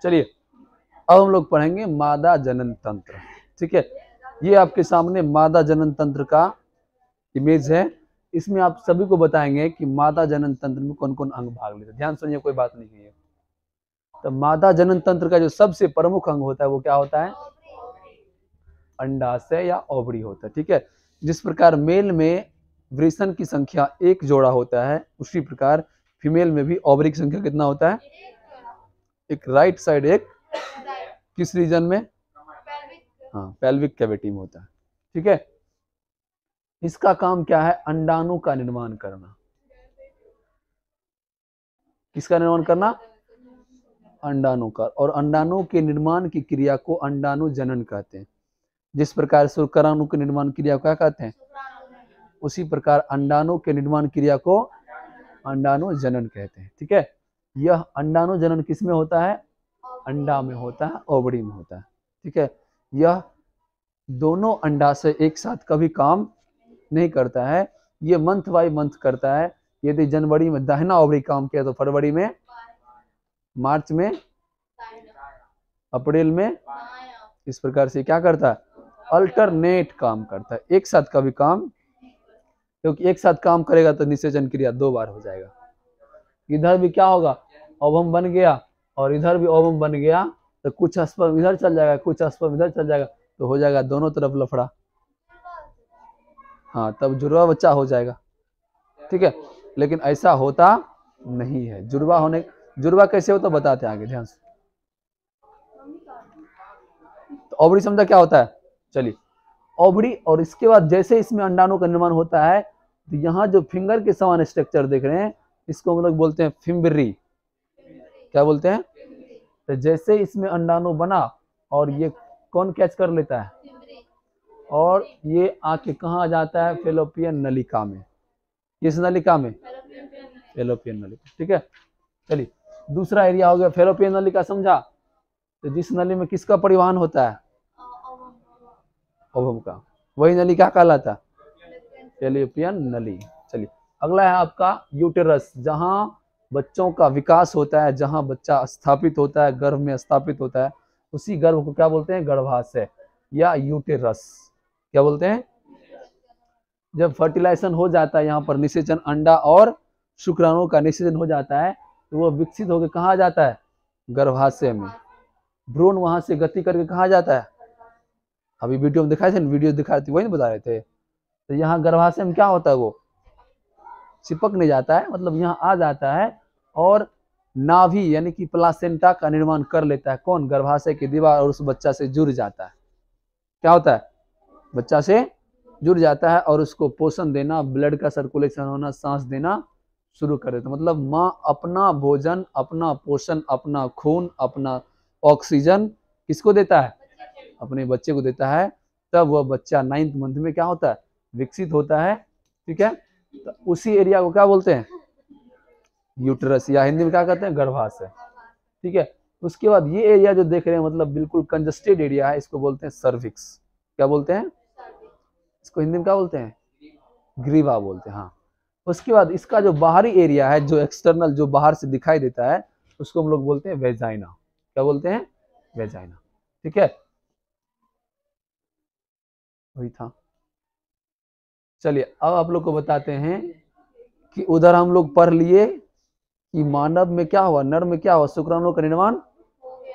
चलिए अब हम लोग पढ़ेंगे मादा जनन तंत्र। ठीक है, ये आपके सामने मादा जनन तंत्र का इमेज है। इसमें आप सभी को बताएंगे कि मादा जनन तंत्र में कौन कौन अंग भाग लेते हैं। ध्यान सुनिए, कोई बात नहीं है। तो मादा जनन तंत्र का जो सबसे प्रमुख अंग होता है वो क्या होता है? अंडाशय या ओवरी होता है। ठीक है, जिस प्रकार मेल में वृषण की संख्या 1 जोड़ा होता है, उसी प्रकार फीमेल में भी ओवरी की संख्या कितना होता है? एक राइट साइड, एक किस रीजन में? हाँ, पेल्विक कैविटी में होता है। ठीक है, इसका काम क्या है? अंडाणु का निर्माण करना। किसका निर्माण करना? अंडाणु का। और अंडाणु के निर्माण की क्रिया को अंडाणु जनन कहते हैं। जिस प्रकार शुक्राणु के निर्माण क्रिया को क्या कहते हैं? उसी प्रकार अंडाणु के निर्माण क्रिया को अंडाणु जनन कहते हैं। ठीक है, यह अंडाणु जनन किस में होता है? अंडा में होता है, ओवरी में होता है। ठीक है, यह दोनों अंडाशय एक साथ कभी काम नहीं करता है, ये मंथ बाय मंथ करता है। यदि जनवरी में दाहिना ओवरी काम किया तो फरवरी में, मार्च में, अप्रैल में, इस प्रकार से क्या करता है? अल्टरनेट काम करता है, एक साथ कभी काम, क्योंकि एक साथ काम करेगा तो निषेचन क्रिया 2 बार हो जाएगा। इधर भी क्या होगा? ओवम बन गया और इधर भी ओवम बन गया, तो कुछ स्पर्म इधर चल जाएगा, कुछ स्पर्म इधर चल जाएगा, तो हो जाएगा दोनों तरफ लफड़ा। हाँ, तब जुड़वा बच्चा हो जाएगा। ठीक है, लेकिन ऐसा होता नहीं है। जुड़वा कैसे होता बताते हैं आगे, ध्यान से। तो ओवरी समझा क्या होता है? चलिए, ओवरी, और इसके बाद जैसे इसमें अंडाणु का निर्माण होता है, तो यहाँ जो फिंगर के समान स्ट्रक्चर देख रहे हैं, इसको हम लोग बोलते हैं फिम्बरी। क्या बोलते हैं? तो जैसे इसमें अंडाणु बना और ये कौन कैच कर लेता है? और ये आके कहाँ जाता है? फेलोपियन नलिका में। किस नलिका में? फेलोपियन नलिका। ठीक है, चलिए दूसरा एरिया हो गया फेलोपियन नलिका, समझा? तो जिस नली में किसका परिवहन होता है? ओवम का। वही नली क्या कहलाता है? फेलोपियन नली। चलिए अगला है आपका यूटेरस, जहां बच्चों का विकास होता है, जहां बच्चा स्थापित होता है, गर्भ में स्थापित होता है, उसी गर्भ को क्या बोलते हैं? गर्भाशय या यूटेरस। क्या बोलते हैं? जब फर्टिलाइजेशन हो जाता है, यहाँ पर निषेचन, अंडा और शुक्राणु का निषेचन हो जाता है, तो वो विकसित होकर कहाँ जाता है? गर्भाशय में। भ्रूण वहां से गति करके कहाँ जाता है? अभी वीडियो में दिखाए थे, वीडियो दिखाए थे, वही बता रहे थे। तो यहाँ गर्भाशय में क्या होता है? वो चिपक नहीं जाता है, मतलब यहाँ आ जाता है और नाभि यानी कि प्लासेंटा का निर्माण कर लेता है। कौन? गर्भाशय की दीवार, और उस बच्चा से जुड़ जाता है। क्या होता है? बच्चा से जुड़ जाता है और उसको पोषण देना, ब्लड का सर्कुलेशन होना, सांस देना शुरू कर देता है। मतलब माँ अपना भोजन, अपना पोषण, अपना खून, अपना ऑक्सीजन किसको देता है? अपने बच्चे को देता है। तब वह बच्चा 9th मंथ में क्या होता है? विकसित होता है। ठीक है, तो उसी एरिया को क्या बोलते हैं? यूटेरस, या हिंदी में क्या कहते हैं? गर्भाशय। ठीक है, उसके बाद ये एरिया जो देख रहे हैं, मतलब बिल्कुल कंजस्टेड एरिया है, इसको बोलते हैं सर्विक्स। क्या बोलते हैं? इसको हिंदी में क्या बोलते हैं? ग्रीवा बोलते हैं। हाँ, उसके बाद इसका जो बाहरी एरिया है, जो एक्सटर्नल, जो बाहर से दिखाई देता है, उसको हम लोग बोलते हैं वेजाइना। क्या बोलते हैं? वेजाइना। ठीक है, वही था। चलिए अब आप लोग को बताते हैं कि उधर हम लोग पढ़ लिए कि मानव में क्या हुआ, नर में क्या हुआ? शुक्राणु का निर्माण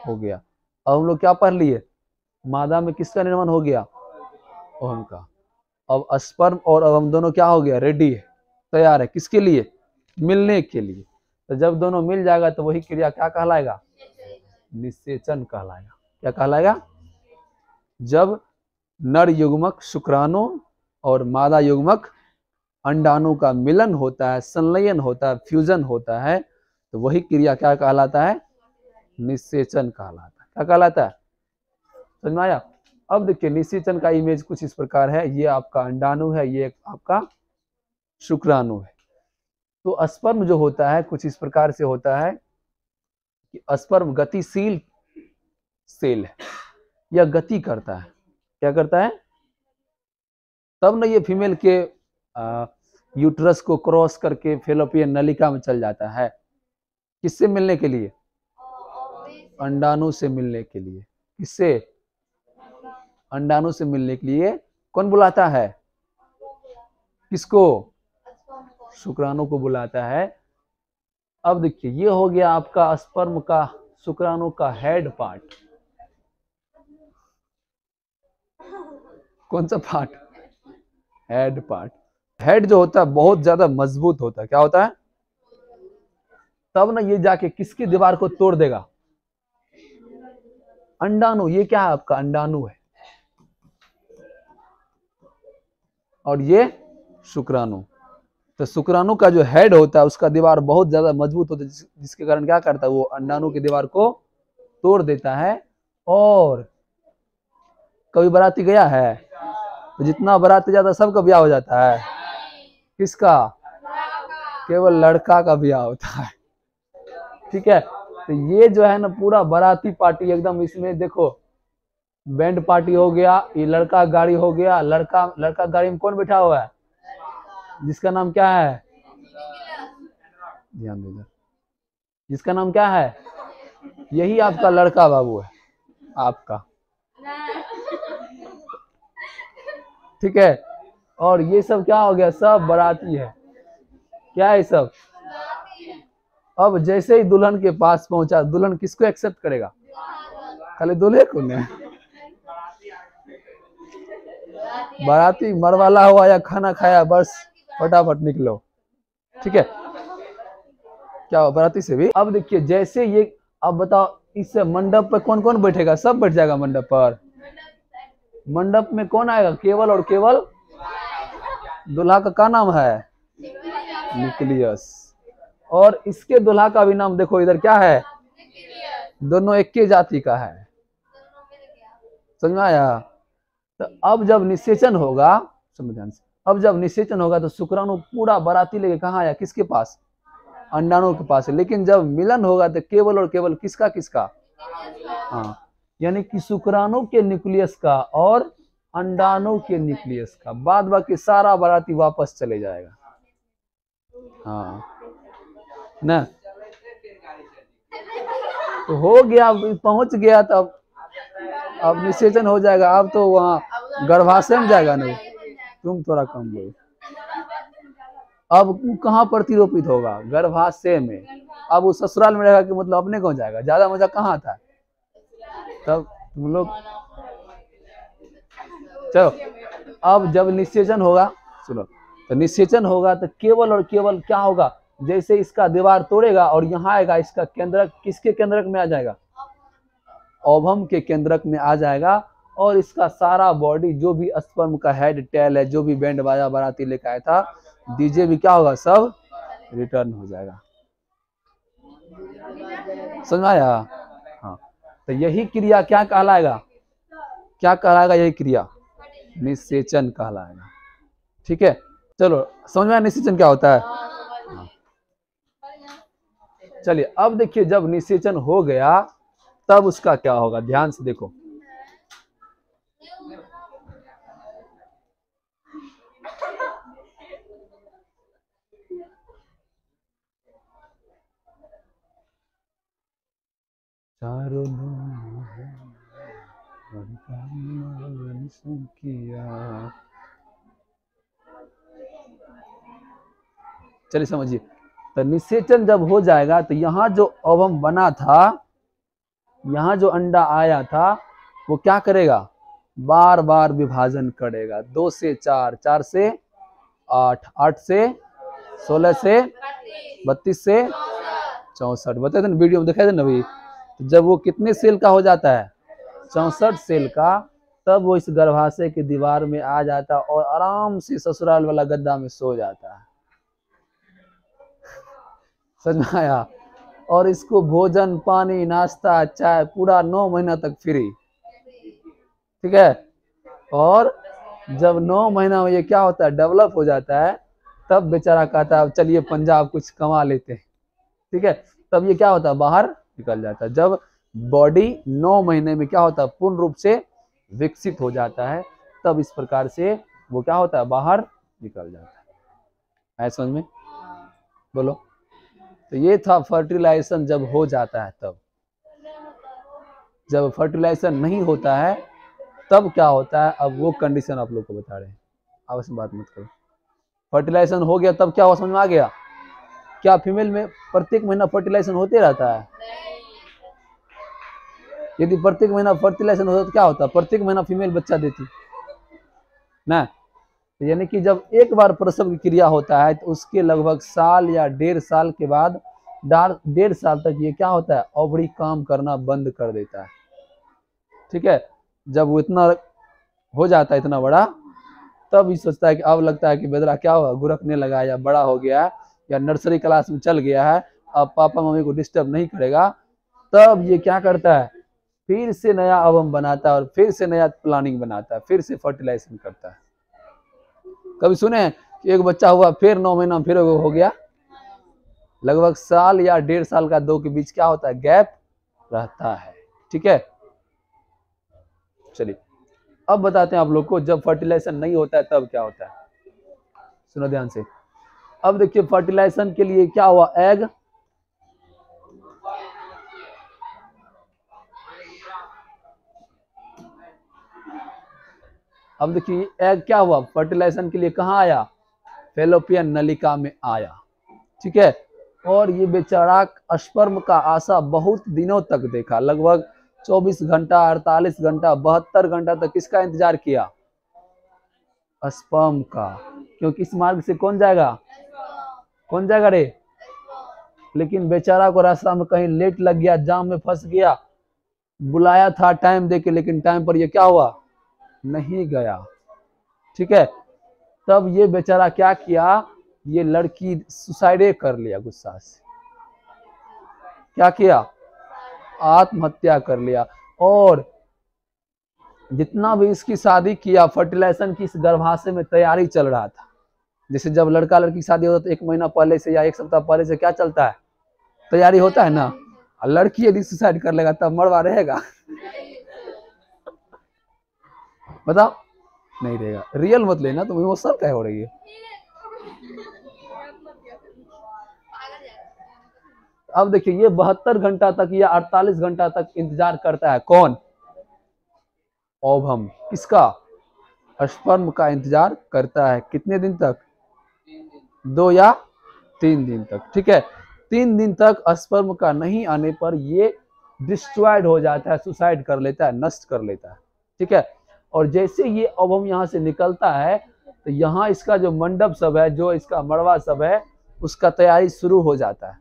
हो गया। अब हम लोग क्या पढ़ लिए? मादा में किसका निर्माण हो गया? ओवम का। अब स्पर्म और ओवम दोनों क्या हो गया? रेडी है, तैयार है। किसके लिए? मिलने के लिए। तो जब दोनों मिल जाएगा तो वही क्रिया क्या कहलाएगा? निषेचन कहलाएगा। क्या कहलाएगा? जब नर युग्मक शुक्राणु और मादा युग्मक अंडाणु का मिलन होता है, संलयन होता है, फ्यूजन होता है, तो वही क्रिया क्या कहलाता है? निषेचन कहलाता है। क्या कहलाता है? समझ में आया? अब देखिए निषेचन का इमेज कुछ इस प्रकार है। ये आपका अंडाणु है, ये आपका शुक्राणु है। तो स्पर्म जो होता है कुछ इस प्रकार से होता है कि स्पर्म गतिशील सेल है, यह गति करता है। क्या करता है? तब ना ये फीमेल के यूट्रस को क्रॉस करके फेलोपियन नलिका में चल जाता है। किससे मिलने के लिए? अंडाणु से मिलने के लिए। किससे? अंडाणु से मिलने के लिए कौन बुलाता है? किसको? शुक्राणु को बुलाता है। अब देखिए ये हो गया आपका स्पर्म का, शुक्राणु का हेड पार्ट। कौन सा पार्ट? Head part. हेड जो होता है बहुत ज्यादा मजबूत होता है। क्या होता है? तब ना ये जाके किसकी दीवार को तोड़ देगा? अंडाणु। ये क्या है आपका? अंडाणु है। और ये शुक्राणु। तो शुक्राणु का जो हेड होता है उसका दीवार बहुत ज्यादा मजबूत होता है, जिसके कारण क्या करता है वो अंडाणु की दीवार को तोड़ देता है। और कभी बाराती गया है तो जितना बाराती जाता है सबका ब्याह हो जाता है। किसका? केवल लड़का का ब्याह होता है। ठीक है। तो ये जो है ना पूरा बाराती पार्टी एकदम, इसमें देखो बैंड पार्टी हो गया, ये लड़का गाड़ी हो गया। लड़का गाड़ी में कौन बैठा हुआ है? जिसका नाम क्या है? ध्यान दीजिए, जिसका नाम क्या है? यही आपका लड़का बाबू है आपका। ठीक है। और ये सब क्या हो गया? सब बाराती है। क्या है सब? अब जैसे ही दुल्हन के पास पहुंचा, दुल्हन किसको एक्सेप्ट करेगा? खाली दूल्हे को नहीं। बाराती मरवाला हुआ या खाना खाया, बस फटाफट निकलो। ठीक है। क्या हो बाराती से भी? अब देखिए जैसे ये, अब बताओ इस मंडप पर कौन कौन बैठेगा? सब बैठ जाएगा मंडप पर। मंडप में कौन आएगा? केवल और केवल दूल्हा का क्या नाम है? न्यूक्लियस। और इसके दूल्हा का भी नाम देखो इधर क्या है? दोनों एक के जाति का है। समझ आया? तो अब जब निषेचन होगा, समझ ध्यान से, अब जब निषेचन होगा तो शुक्राणु पूरा बाराती लेके कहाँ आया? किसके पास? अंडाणु के पास है। लेकिन जब मिलन होगा तो केवल और केवल किसका किसका? हाँ, यानी कि शुक्राणु के न्यूक्लियस का और अंडाणु के न्यूक्लियस का। बाद बाकी सारा बाराती वापस चले जाएगा। हाँ ना, तो हो गया, पहुंच गया, तब अब निषेचन हो जाएगा। अब तो वहाँ गर्भाशय में जाएगा नहीं। तुम थोड़ा कम बोलो। अब कहाँ प्रतिरोपित होगा? गर्भाशय में। अब वो ससुराल में रहेगा कि मतलब अपने को जाएगा? ज्यादा मजा कहाँ था? तब तुम लोग चलो, अब जब निषेचन होगा, सुनो, तो निषेचन होगा तो केवल और केवल क्या होगा? जैसे इसका दीवार तोड़ेगा और यहाँ आएगा, इसका केंद्रक किसके केंद्रक में आ जाएगा? ओवम के केंद्रक में आ जाएगा। और इसका सारा बॉडी, जो भी स्पर्म का हेड टेल है, जो भी बैंड बाजा बाराती लेकर आया था, डीजे भी क्या होगा? सब रिटर्न हो जाएगा। समझ आया? हाँ, तो यही क्रिया क्या कहलाएगा? क्या कहलाएगा? यही क्रिया निषेचन कहलाएगा। ठीक है। चलो समझ में आया निषेचन क्या होता है? हाँ। चलिए अब देखिए जब निषेचन हो गया तब उसका क्या होगा? ध्यान से देखो। चारों किया। चलिए समझिए, तो निषेचन जब हो जाएगा तो यहाँ जो ओवम बना था, यहाँ जो अंडा आया था, वो क्या करेगा? बार बार विभाजन करेगा। 2 से 4, 4 से 8, 8 से 16 से 32 से 64। बताए थे ना वीडियो में, दिखाए थे ना अभी। तो जब वो कितने सेल का हो जाता है? 64 सेल का, तब वो इस गर्भाशय की दीवार में आ जाता है और आराम से ससुराल वाला गद्दा में सो जाता है। समझ में आया? और इसको भोजन, पानी, नाश्ता, चाय पूरा 9 महीना तक फ्री। ठीक है। और जब 9 महीना में ये क्या होता है? डेवलप हो जाता है। तब बेचारा कहता है चलिए पंजाब कुछ कमा लेते हैं। ठीक है। तब ये क्या होता है? बाहर निकल जाता है। जब बॉडी 9 महीने में क्या होता है? पूर्ण रूप से विकसित हो जाता है, तब इस प्रकार से वो क्या होता है? बाहर निकल जाता है। है समझ में? बोलो। तो ये था फर्टिलाइजेशन जब हो जाता है तब। जब फर्टिलाइजेशन नहीं होता है तब क्या होता है, अब वो कंडीशन आप लोग को बता रहे हैं, आप इसमें बात मत करो। फर्टिलाइजेशन हो गया तब क्या हुआ, समझ में आ गया? क्या फीमेल में प्रत्येक महीना फर्टिलाइजेशन होते रहता है? यदि प्रत्येक महीना फर्टिलाइजेशन होता तो क्या होता, प्रत्येक महीना फीमेल बच्चा देती ना। तो यानी कि जब एक बार प्रसव की क्रिया होता है तो उसके लगभग साल या 1.5 साल के बाद 1.5 साल तक ये क्या होता है, ओवरी काम करना बंद कर देता है। ठीक है, जब वो इतना हो जाता है इतना बड़ा, तब ये सोचता है कि अब लगता है कि बेदरा क्या हुआ, गुरकने लगा या बड़ा हो गया है या नर्सरी क्लास में चल गया है, अब पापा मम्मी को डिस्टर्ब नहीं करेगा। तब ये क्या करता है, फिर से नया अवम बनाता है और फिर से नया प्लानिंग बनाता है, फिर से फर्टिलाइजेशन करता है। कभी सुने हैं कि एक बच्चा हुआ फिर 9 महीना फिर हो गया? लगभग साल या 1.5 साल का दो के बीच क्या होता है, गैप रहता है। ठीक है, चलिए अब बताते हैं आप लोग को जब फर्टिलाइजेशन नहीं होता है तब क्या होता है। सुनो ध्यान से। अब देखिए फर्टिलाइजेशन के लिए क्या हुआ, एग अब देखिए एग क्या हुआ, फर्टिलाइजेशन के लिए कहाँ आया, फैलोपियन नलिका में आया। ठीक है, और ये बेचारा स्पर्म का आशा बहुत दिनों तक देखा, लगभग 24 घंटा 48 घंटा 72 घंटा तक किसका इंतजार किया, स्पर्म का। क्योंकि इस मार्ग से कौन जाएगा, कौन जाएगा रे? लेकिन बेचारा को रास्ता में कहीं लेट लग गया, जाम में फंस गया, बुलाया था टाइम देके लेकिन टाइम पर ये क्या हुआ, नहीं गया। ठीक है, तब ये बेचारा क्या किया, ये लड़की सुसाइड कर लिया, गुस्सा से क्या किया, आत्महत्या कर लिया। और जितना भी इसकी शादी किया, फर्टिलाइजेशन की इस गर्भाशय में तैयारी चल रहा था। जैसे जब लड़का लड़की की शादी होता है तो 1 महीना पहले से या 1 सप्ताह पहले से क्या चलता है, तैयारी होता है ना। लड़की यदि सुसाइड कर लेगा तब मरवा रहेगा बताओ, नहीं रहेगा। रियल मत लेना, तुम इमोशनल क्या हो रही है। अब देखिए ये 72 घंटा तक या 48 घंटा तक इंतजार करता है, कौन, ओवम। किसका, स्पर्म का इंतजार करता है। कितने दिन तक, 2 या 3 दिन तक। ठीक है, 3 दिन तक स्पर्म का नहीं आने पर ये डिस्ट्रॉयड हो जाता है, सुसाइड कर लेता है, नष्ट कर लेता है। ठीक है, और जैसे ये ओवम यहाँ से निकलता है तो यहाँ इसका जो मंडप सब है, जो इसका मड़वा सब है, उसका तैयारी शुरू हो जाता है।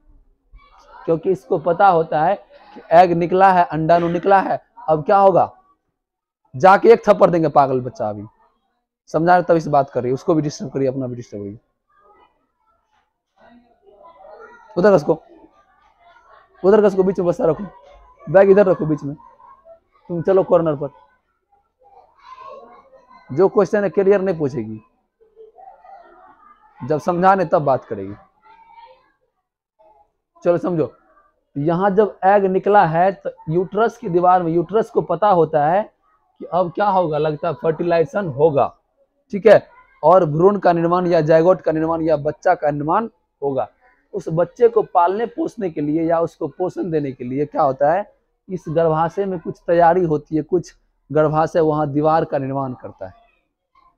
क्योंकि इसको पता होता है कि एग निकला है, अंडाणु निकला है, अब क्या होगा, जाके एक थप्पड़ देंगे पागल बच्चा। अभी समझा रहे तब इस बात कर रही है, उसको भी डिस्टर्ब करिए, अपना भी डिस्टर्ब करिए। उधर कसको, उधर कसको, बीच में बस्ता रखो, बैग इधर रखो बीच में, तुम चलो कॉर्नर पर। जो क्वेश्चन है क्लियर नहीं पूछेगी, जब समझाने तब बात करेगी। चलो समझो, यहां जब एग निकला है तो यूट्रस की दीवार में यूट्रस को पता होता है कि अब क्या होगा, लगता है फर्टिलाइजेशन होगा। ठीक है, और भ्रूण का निर्माण या जायगोट का निर्माण या बच्चा का निर्माण होगा। उस बच्चे को पालने पोसने के लिए या उसको पोषण देने के लिए क्या होता है, इस गर्भाशय में कुछ तैयारी होती है, कुछ गर्भाशय वहां दीवार का निर्माण करता है।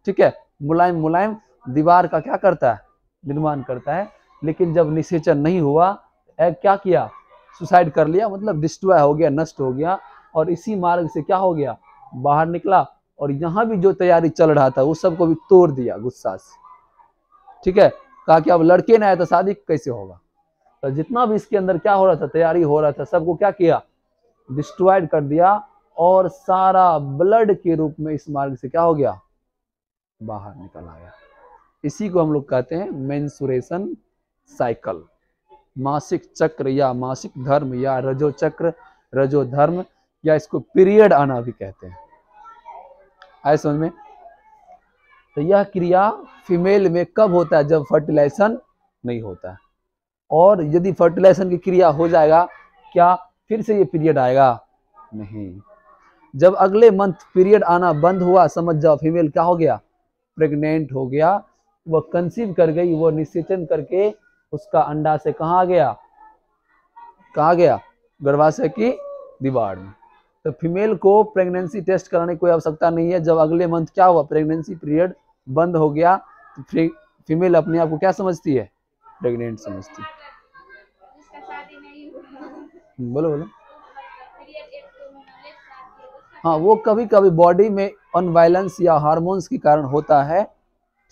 ठीक है, मुलायम मुलायम दीवार का क्या करता है, निर्माण करता है। लेकिन जब निषेचन नहीं हुआ, एग क्या किया, सुसाइड कर लिया, मतलब डिस्ट्रॉय हो गया, नष्ट हो गया, और इसी मार्ग से क्या हो गया, बाहर निकला। और यहाँ भी जो तैयारी चल रहा था वो सबको भी तोड़ दिया गुस्सा से। ठीक है, कहा कि अब लड़के ना आए तो शादी कैसे होगा। तो जितना भी इसके अंदर क्या हो रहा था, तैयारी हो रहा था, सबको क्या किया, डिस्ट्रॉयड कर दिया, और सारा ब्लड के रूप में इस मार्ग से क्या हो गया, बाहर निकल आया। इसी को हम लोग कहते हैं मेंसुरेशन साइकिल, मासिक चक्र या मासिक धर्म या रजो चक्र, रजो धर्म, या इसको पीरियड आना भी कहते हैं। आए समझ में। तो यह क्रिया फीमेल में कब होता है, जब फर्टिलाइजेशन नहीं होता है। और यदि फर्टिलाइजेशन की क्रिया हो जाएगा, क्या फिर से ये पीरियड आएगा, नहीं। जब अगले मंथ पीरियड आना बंद हुआ, समझ जाओ फीमेल क्या हो गया, प्रेग्नेंट हो गया। वह कंसीव कर गई, वो निषेचन करके उसका अंडा से कहाँ गया, गर्भाशय की दीवार में। तो फीमेल को प्रेगनेंसी टेस्ट कराने की कोई आवश्यकता नहीं है। जब अगले मंथ क्या हुआ, प्रेगनेंसी पीरियड बंद हो गया, तो फीमेल अपने आप को क्या समझती है, प्रेग्नेंट समझती है। बोलो बोलो। हाँ, वो कभी कभी बॉडी में अनबैलेंस या हार्मोन्स के कारण होता है,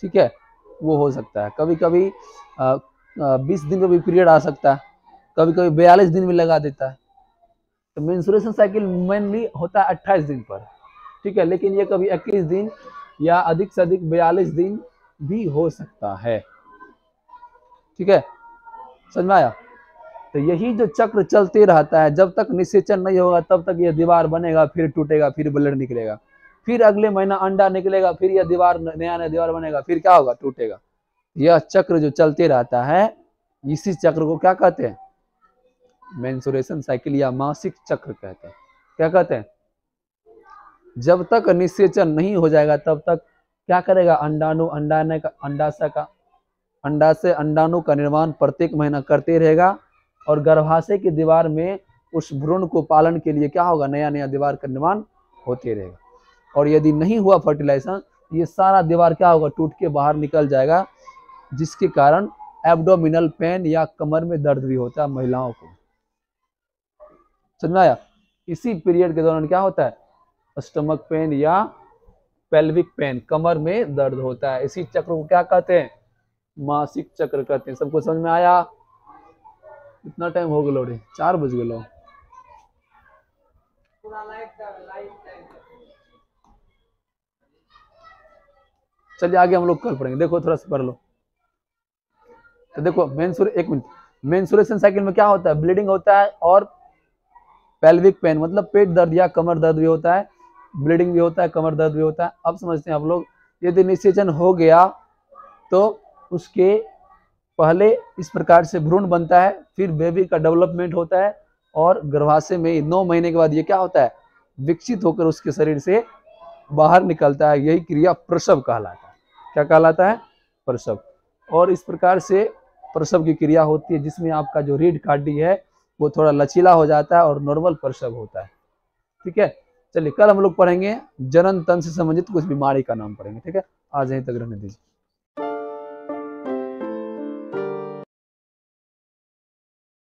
ठीक है, वो हो सकता है। कभी कभी 20 दिन में भी पीरियड आ सकता है, कभी कभी 42 दिन में लगा देता है। तो मेंस्ट्रुएशन साइकिल मेनली होता है 28 दिन पर, ठीक है, लेकिन ये कभी 21 दिन या अधिक से अधिक 42 दिन भी हो सकता है, ठीक है, समझ में आया। तो यही जो चक्र चलते रहता है, जब तक निषेचन नहीं होगा तब तक यह दीवार बनेगा, फिर टूटेगा, फिर ब्लड निकलेगा, फिर अगले महीना अंडा निकलेगा, फिर यह दीवार नया दीवार बनेगा, फिर क्या होगा, टूटेगा। यह चक्र जो चलते रहता है, इसी चक्र को क्या कहते हैं, मेंस्ट्रुएशन साइकिल या मासिक चक्र कहते हैं। क्या कहते हैं? जब तक निषेचन नहीं हो जाएगा तब तक क्या करेगा, अंडा से अंडाणु का निर्माण प्रत्येक महीना करते रहेगा, और गर्भाशय की दीवार में उस भ्रूण को पालन के लिए क्या होगा, नया नया दीवार का निर्माण होते रहेगा। और यदि नहीं हुआ फर्टिलाइजेशन, ये सारा दीवार क्या होगा, टूट के बाहर निकल जाएगा, जिसके कारण एब्डोमिनल पेन या कमर में दर्द भी होता है महिलाओं को। समझ में आया? इसी पीरियड के दौरान क्या होता है, स्टमक पेन या पेल्विक पेन, कमर में दर्द होता है। इसी चक्र को क्या कहते हैं, मासिक चक्र कहते हैं। सबको समझ में आया? कितना टाइम हो गया रे, 4 बज गए। चलिए आगे हम लोग कल पढ़ेंगे। देखो थोड़ा सा पढ़ लो। तो देखो मेंस्ट्रुएशन साइकिल में क्या होता है, ब्लीडिंग होता है, और पेल्विक पेन मतलब पेट दर्द या कमर दर्द भी होता है, ब्लीडिंग भी होता है, कमर दर्द भी होता है। अब समझते हैं आप लोग, यदि निषेचन हो गया तो उसके पहले इस प्रकार से भ्रूण बनता है, फिर बेबी का डेवलपमेंट होता है, और गर्भाशय में 9 महीने के बाद ये क्या होता है, विकसित होकर उसके शरीर से बाहर निकलता है। यही क्रिया प्रसव कहलाता है। क्या कहलाता है? प्रसव। और इस प्रकार से प्रसव की क्रिया होती है, जिसमें आपका जो रीढ़ की हड्डी है वो थोड़ा लचीला हो जाता है और नॉर्मल प्रसव होता है, ठीक है। चलिए कल हम लोग पढ़ेंगे जनन तंत्र से संबंधित कुछ बीमारी का नाम पढ़ेंगे, ठीक है। आज यहीं तक रहने दीजिए।